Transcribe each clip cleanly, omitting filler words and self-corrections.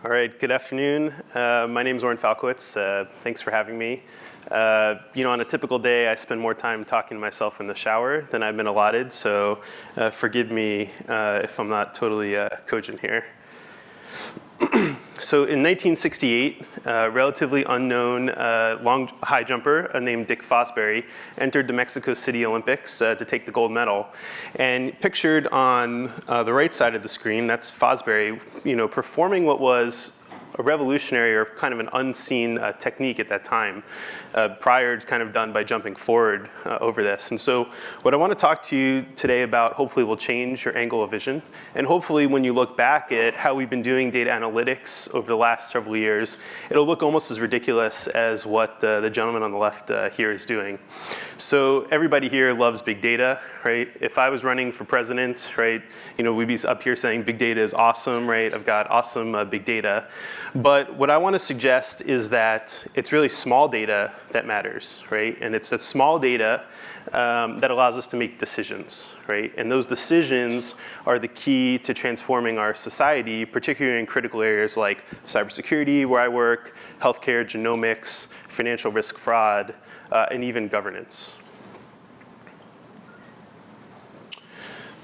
All right, good afternoon. My name is Oren Falkowitz. Thanks for having me. On a typical day, I spend more time talking to myself in the shower than I've been allotted, so forgive me if I'm not totally cogent here. So in 1968, a relatively unknown long high jumper named Dick Fosbury entered the Mexico City Olympics to take the gold medal. And pictured on the right side of the screen, that's Fosbury, performing what was a revolutionary or kind of an unseen technique at that time. Prior, it's kind of done by jumping forward over this. And so what I want to talk to you today about hopefully will change your angle of vision. And hopefully when you look back at how we've been doing data analytics over the last several years, it'll look almost as ridiculous as what the gentleman on the left here is doing. So everybody here loves big data, right? If I was running for president, right, we'd be up here saying big data is awesome, right? I've got awesome big data. But what I want to suggest is that it's really small data that matters, right? And it's that small data that allows us to make decisions, right? And those decisions are the key to transforming our society, particularly in critical areas like cybersecurity, where I work, healthcare, genomics, financial risk fraud, and even governance.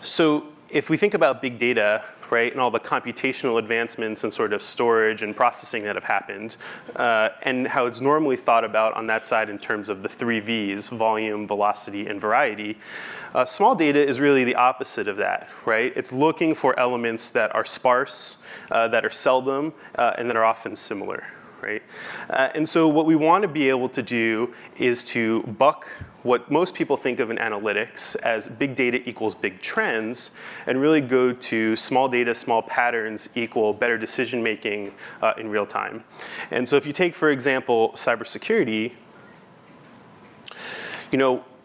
So if we think about big data, right, and all the computational advancements and sort of storage and processing that have happened, and how it's normally thought about on that side in terms of the 3 V's, volume, velocity, and variety, small data is really the opposite of that, right? It's looking for elements that are sparse, that are seldom, and that are often similar, right? And so what we want to be able to do is to buck what most people think of in analytics as big data equals big trends, and really go to small data, small patterns equal better decision making in real time. And so if you take, for example, cybersecurity,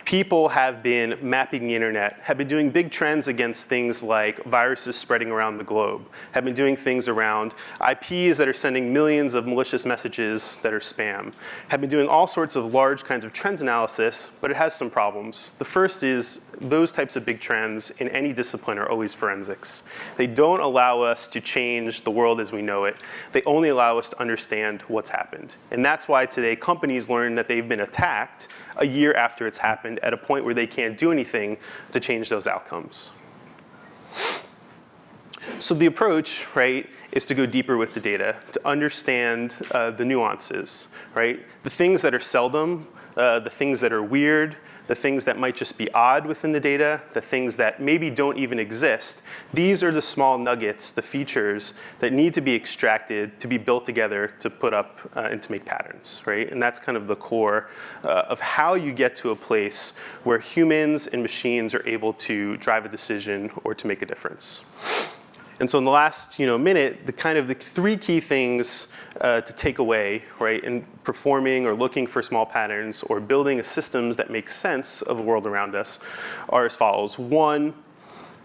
people have been mapping the internet, have been doing big trends against things like viruses spreading around the globe, have been doing things around IPs that are sending millions of malicious messages that are spam, have been doing all sorts of large kinds of trends analysis, but it has some problems. The first is those types of big trends in any discipline are always forensics. They don't allow us to change the world as we know it. They only allow us to understand what's happened. And that's why today companies learn that they've been attacked a year after it's happened, at a point where they can't do anything to change those outcomes. So the approach, right, is to go deeper with the data, to understand the nuances, right? The things that are seldom, the things that are weird, the things that might just be odd within the data, the things that maybe don't even exist. These are the small nuggets, the features that need to be extracted to be built together to put up and to make patterns, right? And that's kind of the core of how you get to a place where humans and machines are able to drive a decision or to make a difference. And so in the last minute, the 3 key things to take away, right, in performing or looking for small patterns or building systems that make sense of the world around us are as follows. 1,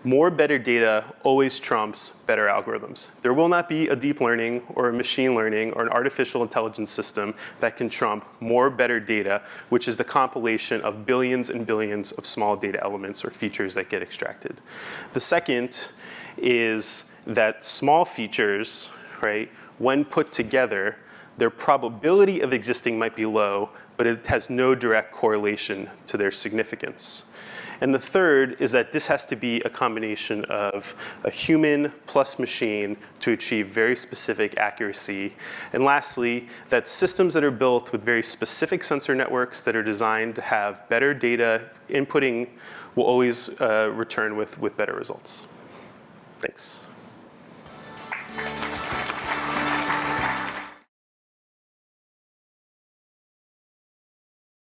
more better data always trumps better algorithms. There will not be a deep learning or a machine learning or an artificial intelligence system that can trump more better data, which is the compilation of billions and billions of small data elements or features that get extracted. The second is that small features, right, when put together, their probability of existing might be low, but it has no direct correlation to their significance. And the third is that this has to be a combination of a human plus machine to achieve very specific accuracy. And lastly, that systems that are built with very specific sensor networks that are designed to have better data inputting will always return with better results. Thanks.